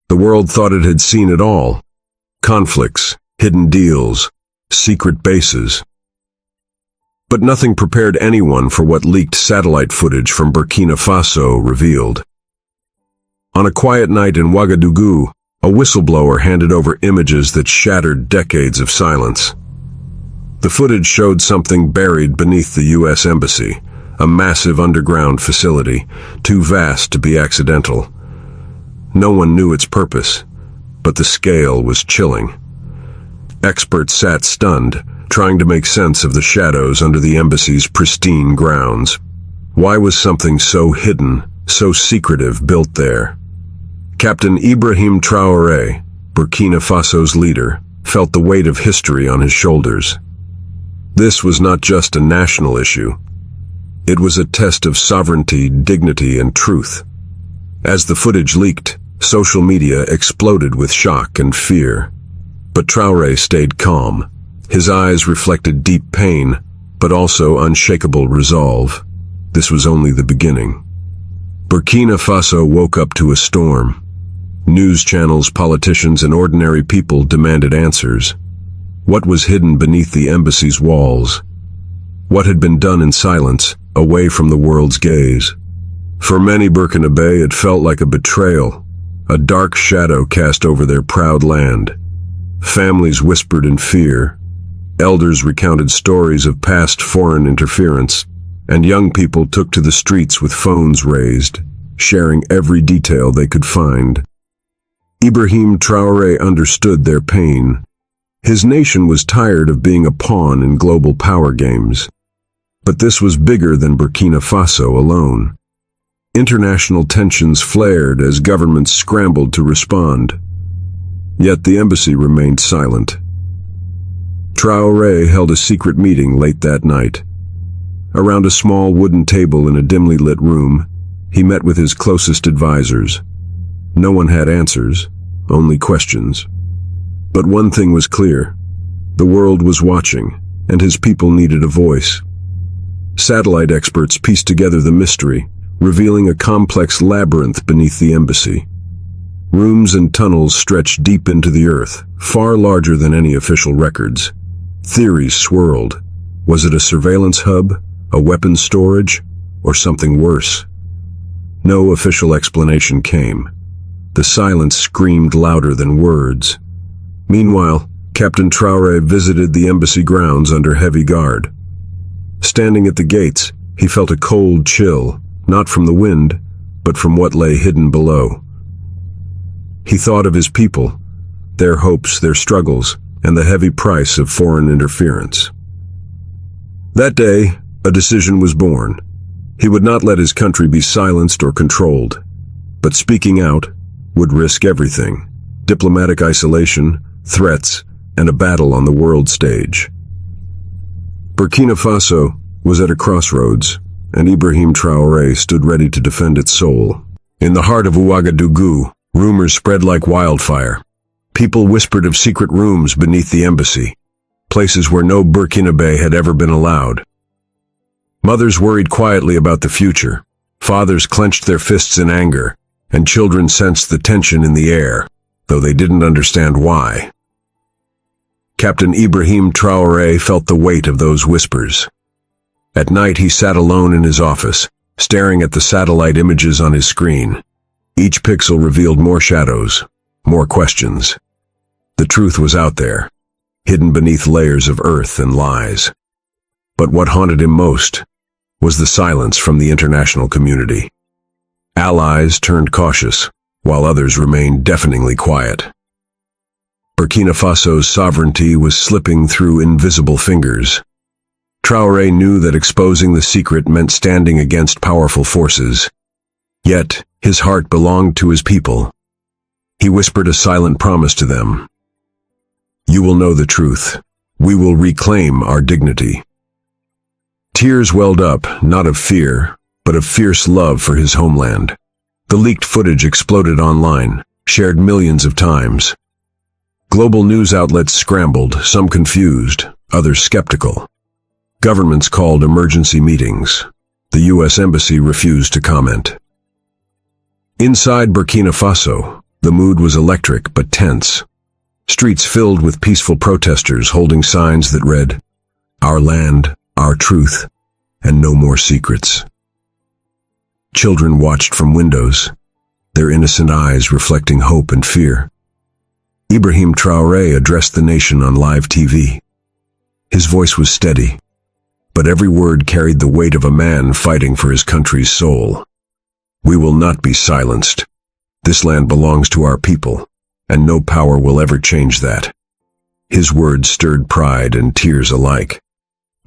The world thought it had seen it all. Conflicts, hidden deals, secret bases. But nothing prepared anyone for what leaked satellite footage from Burkina Faso revealed. On a quiet night in Ouagadougou, a whistleblower handed over images that shattered decades of silence. The footage showed something buried beneath the U.S. Embassy, a massive underground facility, too vast to be accidental. No one knew its purpose, but the scale was chilling. Experts sat stunned, trying to make sense of the shadows under the embassy's pristine grounds. Why was something so hidden, so secretive built there? Captain Ibrahim Traoré, Burkina Faso's leader, felt the weight of history on his shoulders. This was not just a national issue. It was a test of sovereignty, dignity, and truth. As the footage leaked, social media exploded with shock and fear. But Traoré stayed calm. His eyes reflected deep pain, but also unshakable resolve. This was only the beginning. Burkina Faso woke up to a storm. News channels, politicians, and ordinary people demanded answers. What was hidden beneath the embassy's walls? What had been done in silence, away from the world's gaze? For many Burkinabe, it felt like a betrayal, a dark shadow cast over their proud land. Families whispered in fear. Elders recounted stories of past foreign interference, and young people took to the streets with phones raised, sharing every detail they could find. Ibrahim Traoré understood their pain. His nation was tired of being a pawn in global power games. But this was bigger than Burkina Faso alone. International tensions flared as governments scrambled to respond. Yet the embassy remained silent. Traoré held a secret meeting late that night. Around a small wooden table in a dimly lit room, he met with his closest advisors. No one had answers, only questions. But one thing was clear. The world was watching, and his people needed a voice. Satellite experts pieced together the mystery, revealing a complex labyrinth beneath the embassy. Rooms and tunnels stretched deep into the earth, far larger than any official records. Theories swirled. Was it a surveillance hub, a weapons storage, or something worse? No official explanation came. The silence screamed louder than words. Meanwhile, Captain Traoré visited the embassy grounds under heavy guard. Standing at the gates, he felt a cold chill, not from the wind, but from what lay hidden below. He thought of his people, their hopes, their struggles, and the heavy price of foreign interference. That day, a decision was born. He would not let his country be silenced or controlled, but speaking out would risk everything: diplomatic isolation, threats, and a battle on the world stage. Burkina Faso was at a crossroads, and Ibrahim Traoré stood ready to defend its soul. In the heart of Ouagadougou, rumors spread like wildfire. People whispered of secret rooms beneath the embassy, places where no Burkinabe had ever been allowed. Mothers worried quietly about the future. Fathers clenched their fists in anger, and children sensed the tension in the air, though they didn't understand why. Captain Ibrahim Traoré felt the weight of those whispers. At night he sat alone in his office, staring at the satellite images on his screen. Each pixel revealed more shadows, more questions. The truth was out there, hidden beneath layers of earth and lies. But what haunted him most was the silence from the international community. Allies turned cautious, while others remained deafeningly quiet. Burkina Faso's sovereignty was slipping through invisible fingers. Traoré knew that exposing the secret meant standing against powerful forces. Yet, his heart belonged to his people. He whispered a silent promise to them. "You will know the truth. We will reclaim our dignity." Tears welled up, not of fear, but of fierce love for his homeland. The leaked footage exploded online, shared millions of times. Global news outlets scrambled, some confused, others skeptical. Governments called emergency meetings. The U.S. Embassy refused to comment. Inside Burkina Faso, The mood was electric but tense. Streets filled with peaceful protesters holding signs that read, "Our land, our truth, and no more secrets." Children watched from windows, their innocent eyes reflecting hope and fear. Ibrahim Traoré addressed the nation on live TV. His voice was steady, but every word carried the weight of a man fighting for his country's soul. "We will not be silenced. This land belongs to our people, and no power will ever change that." His words stirred pride and tears alike.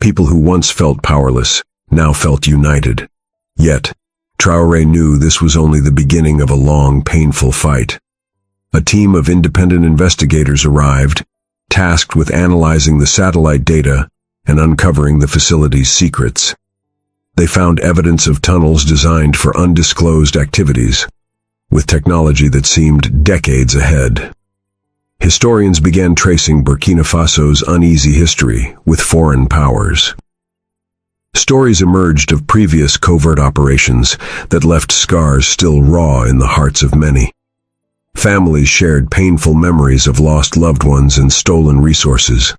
People who once felt powerless now felt united. Yet, Traoré knew this was only the beginning of a long, painful fight. A team of independent investigators arrived, tasked with analyzing the satellite data and uncovering the facility's secrets. They found evidence of tunnels designed for undisclosed activities, with technology that seemed decades ahead. Historians began tracing Burkina Faso's uneasy history with foreign powers. Stories emerged of previous covert operations that left scars still raw in the hearts of many. Families shared painful memories of lost loved ones and stolen resources.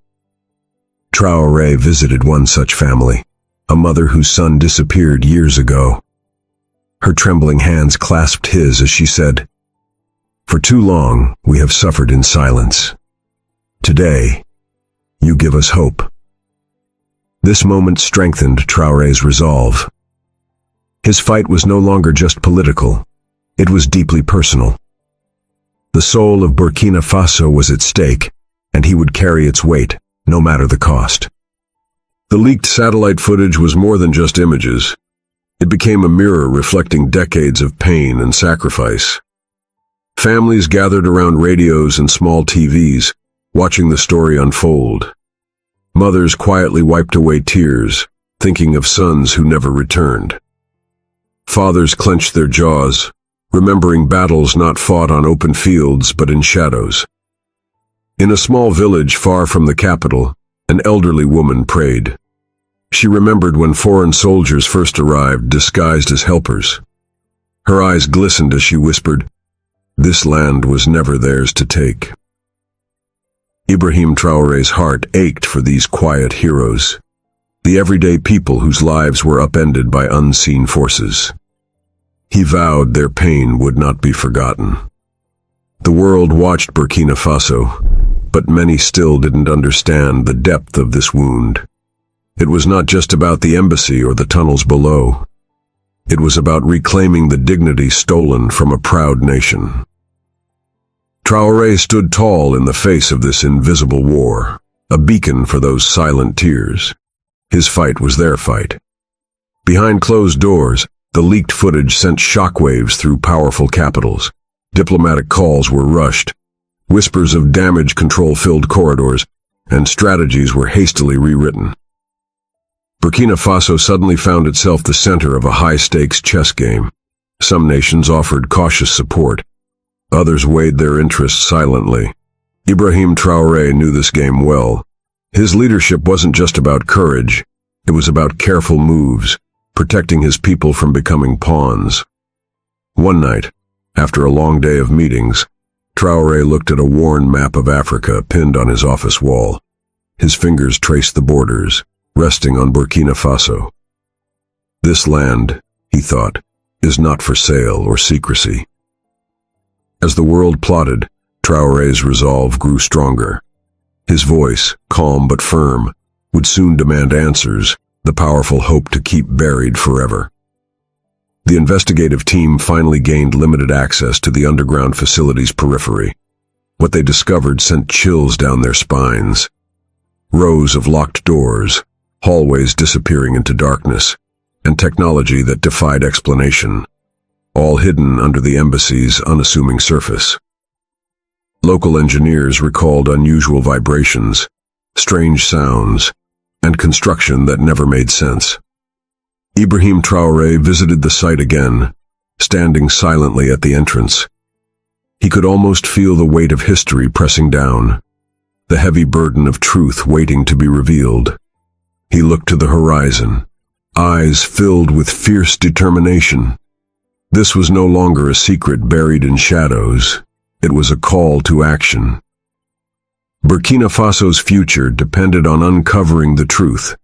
Traoré visited one such family, a mother whose son disappeared years ago. Her trembling hands clasped his as she said, "For too long, we have suffered in silence. Today, you give us hope." This moment strengthened Traoré's resolve. His fight was no longer just political, it was deeply personal. The soul of Burkina Faso was at stake, and he would carry its weight, no matter the cost. The leaked satellite footage was more than just images. It became a mirror reflecting decades of pain and sacrifice. Families gathered around radios and small TVs, watching the story unfold. Mothers quietly wiped away tears, thinking of sons who never returned. Fathers clenched their jaws, remembering battles not fought on open fields but in shadows. In a small village far from the capital, an elderly woman prayed. She remembered when foreign soldiers first arrived disguised as helpers. Her eyes glistened as she whispered, "This land was never theirs to take." Ibrahim Traoré's heart ached for these quiet heroes, the everyday people whose lives were upended by unseen forces. He vowed their pain would not be forgotten. The world watched Burkina Faso, but many still didn't understand the depth of this wound. It was not just about the embassy or the tunnels below. It was about reclaiming the dignity stolen from a proud nation. Traoré stood tall in the face of this invisible war, a beacon for those silent tears. His fight was their fight. Behind closed doors, the leaked footage sent shockwaves through powerful capitals. Diplomatic calls were rushed. Whispers of damage control filled corridors, and strategies were hastily rewritten. Burkina Faso suddenly found itself the center of a high-stakes chess game. Some nations offered cautious support. Others weighed their interests silently. Ibrahim Traoré knew this game well. His leadership wasn't just about courage. It was about careful moves, protecting his people from becoming pawns. One night, after a long day of meetings, Traoré looked at a worn map of Africa pinned on his office wall. His fingers traced the borders, resting on Burkina Faso. This land, he thought, is not for sale or secrecy. As the world plotted, Traoré's resolve grew stronger. His voice, calm but firm, would soon demand answers, the powerful hope to keep buried forever. The investigative team finally gained limited access to the underground facility's periphery. What they discovered sent chills down their spines. Rows of locked doors, hallways disappearing into darkness, and technology that defied explanation, all hidden under the embassy's unassuming surface. Local engineers recalled unusual vibrations, strange sounds, and construction that never made sense. Ibrahim Traoré visited the site again, standing silently at the entrance. He could almost feel the weight of history pressing down, the heavy burden of truth waiting to be revealed. He looked to the horizon, eyes filled with fierce determination. This was no longer a secret buried in shadows. It was a call to action. Burkina Faso's future depended on uncovering the truth,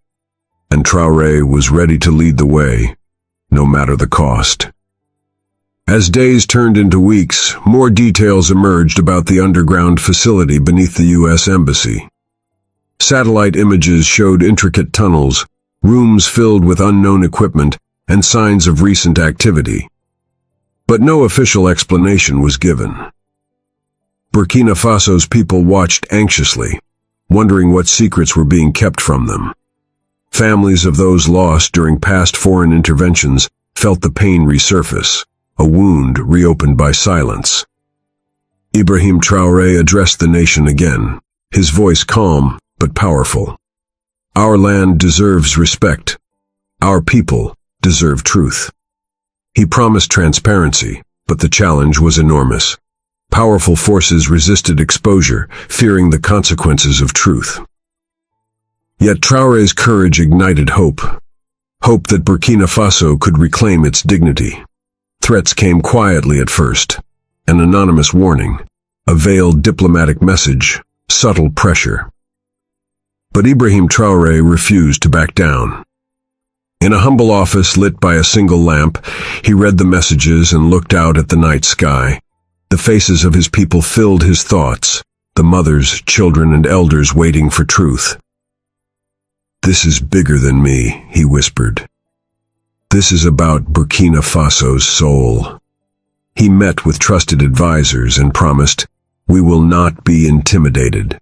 and Traoré was ready to lead the way, no matter the cost. As days turned into weeks, more details emerged about the underground facility beneath the U.S. Embassy. Satellite images showed intricate tunnels, rooms filled with unknown equipment, and signs of recent activity. But no official explanation was given. Burkina Faso's people watched anxiously, wondering what secrets were being kept from them. Families of those lost during past foreign interventions felt the pain resurface, a wound reopened by silence. Ibrahim Traoré addressed the nation again, his voice calm but powerful. Our land deserves respect. Our people deserve truth. He promised transparency, but the challenge was enormous. Powerful forces resisted exposure, fearing the consequences of truth. Yet Traoré's courage ignited hope. Hope that Burkina Faso could reclaim its dignity. Threats came quietly at first. An anonymous warning, a veiled diplomatic message, subtle pressure. But Ibrahim Traoré refused to back down. In a humble office lit by a single lamp, he read the messages and looked out at the night sky. The faces of his people filled his thoughts, the mothers, children, and elders waiting for truth. "This is bigger than me," he whispered. "This is about Burkina Faso's soul." He met with trusted advisors and promised, "We will not be intimidated."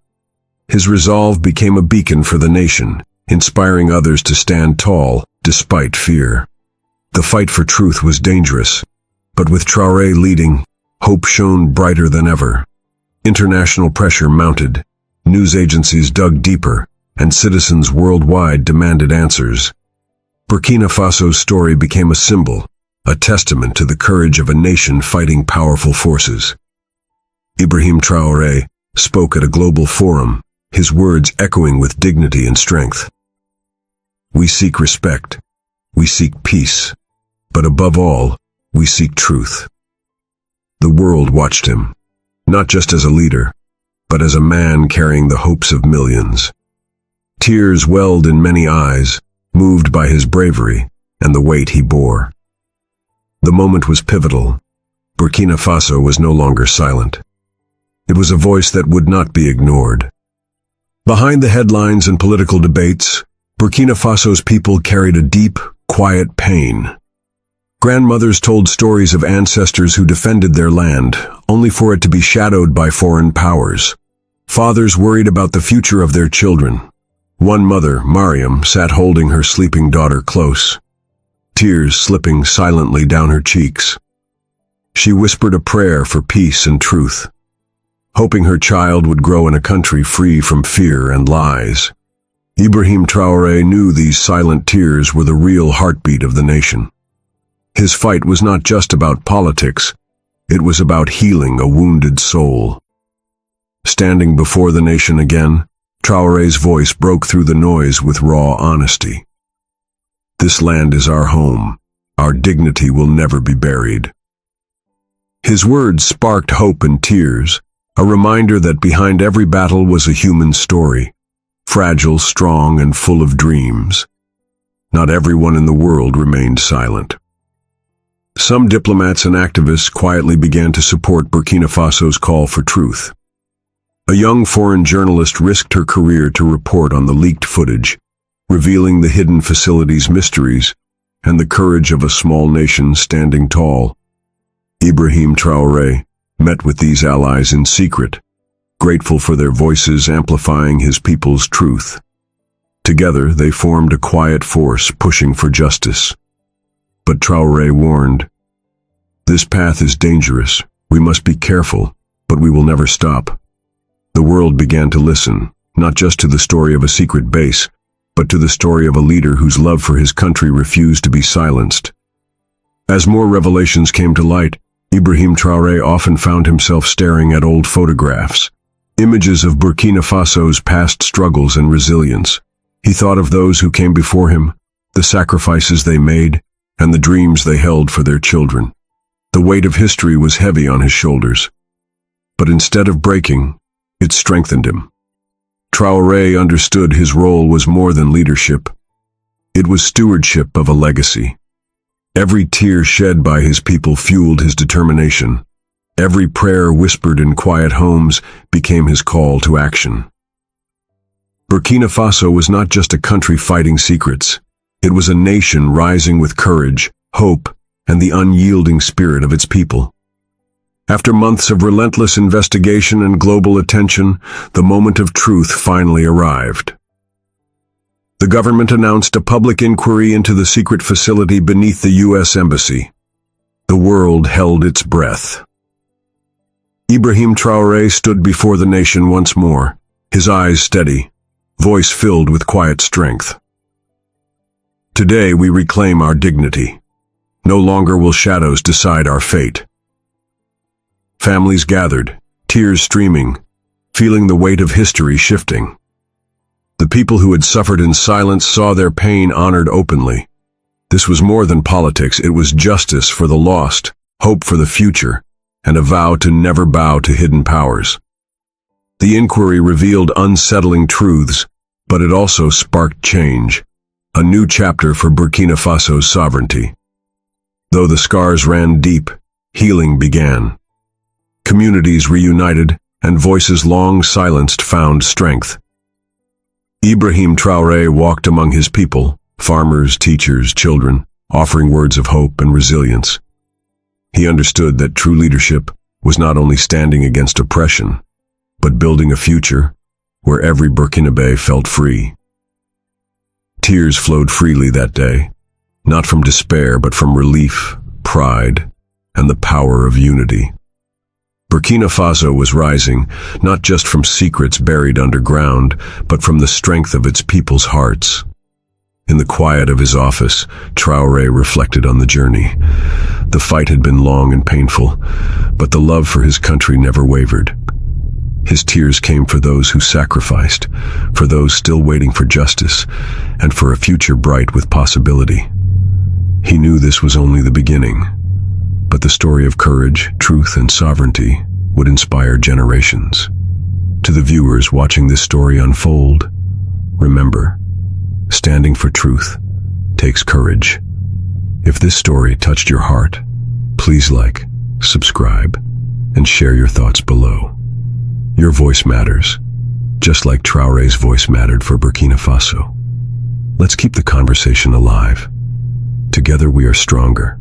His resolve became a beacon for the nation, inspiring others to stand tall despite fear. The fight for truth was dangerous, but with Traoré leading, hope shone brighter than ever. International pressure mounted, news agencies dug deeper, and citizens worldwide demanded answers. Burkina Faso's story became a symbol, a testament to the courage of a nation fighting powerful forces. Ibrahim Traoré spoke at a global forum, his words echoing with dignity and strength. "We seek respect, we seek peace, but above all, we seek truth." The world watched him, not just as a leader, but as a man carrying the hopes of millions. Tears welled in many eyes, moved by his bravery and the weight he bore. The moment was pivotal. Burkina Faso was no longer silent. It was a voice that would not be ignored. Behind the headlines and political debates, Burkina Faso's people carried a deep, quiet pain. Grandmothers told stories of ancestors who defended their land, only for it to be shadowed by foreign powers. Fathers worried about the future of their children. One mother, Mariam, sat holding her sleeping daughter close, tears slipping silently down her cheeks. She whispered a prayer for peace and truth, hoping her child would grow in a country free from fear and lies. Ibrahim Traoré knew these silent tears were the real heartbeat of the nation. His fight was not just about politics, it was about healing a wounded soul. Standing before the nation again, Traoré's voice broke through the noise with raw honesty. "This land is our home. Our dignity will never be buried." His words sparked hope and tears, a reminder that behind every battle was a human story, fragile, strong, and full of dreams. Not everyone in the world remained silent. Some diplomats and activists quietly began to support Burkina Faso's call for truth. A young foreign journalist risked her career to report on the leaked footage, revealing the hidden facility's mysteries and the courage of a small nation standing tall. Ibrahim Traoré met with these allies in secret, grateful for their voices amplifying his people's truth. Together, they formed a quiet force pushing for justice. But Traoré warned, "This path is dangerous. We must be careful, but we will never stop." The world began to listen, not just to the story of a secret base, but to the story of a leader whose love for his country refused to be silenced. As more revelations came to light, Ibrahim Traoré often found himself staring at old photographs, images of Burkina Faso's past struggles and resilience. He thought of those who came before him, the sacrifices they made, and the dreams they held for their children. The weight of history was heavy on his shoulders. But instead of breaking, it strengthened him. Traoré understood his role was more than leadership. It was stewardship of a legacy. Every tear shed by his people fueled his determination. Every prayer whispered in quiet homes became his call to action. Burkina Faso was not just a country fighting secrets. It was a nation rising with courage, hope, and the unyielding spirit of its people. After months of relentless investigation and global attention, the moment of truth finally arrived. The government announced a public inquiry into the secret facility beneath the U.S. Embassy. The world held its breath. Ibrahim Traoré stood before the nation once more, his eyes steady, voice filled with quiet strength. Today we reclaim our dignity. No longer will shadows decide our fate. Families gathered, tears streaming, feeling the weight of history shifting. The people who had suffered in silence saw their pain honored openly. This was more than politics, it was justice for the lost, hope for the future, and a vow to never bow to hidden powers. The inquiry revealed unsettling truths, but it also sparked change, a new chapter for Burkina Faso's sovereignty. Though the scars ran deep, healing began. Communities reunited, and voices long silenced found strength. Ibrahim Traoré walked among his people, farmers, teachers, children, offering words of hope and resilience. He understood that true leadership was not only standing against oppression, but building a future where every Burkinabe felt free. Tears flowed freely that day, not from despair but from relief, pride, and the power of unity. Burkina Faso was rising, not just from secrets buried underground, but from the strength of its people's hearts. In the quiet of his office, Traoré reflected on the journey. The fight had been long and painful, but the love for his country never wavered. His tears came for those who sacrificed, for those still waiting for justice, and for a future bright with possibility. He knew this was only the beginning, but the story of courage, truth, and sovereignty would inspire generations. To the viewers watching this story unfold, remember, standing for truth takes courage. If this story touched your heart, please like, subscribe, and share your thoughts below. Your voice matters, just like Traoré's voice mattered for Burkina Faso. Let's keep the conversation alive. Together we are stronger.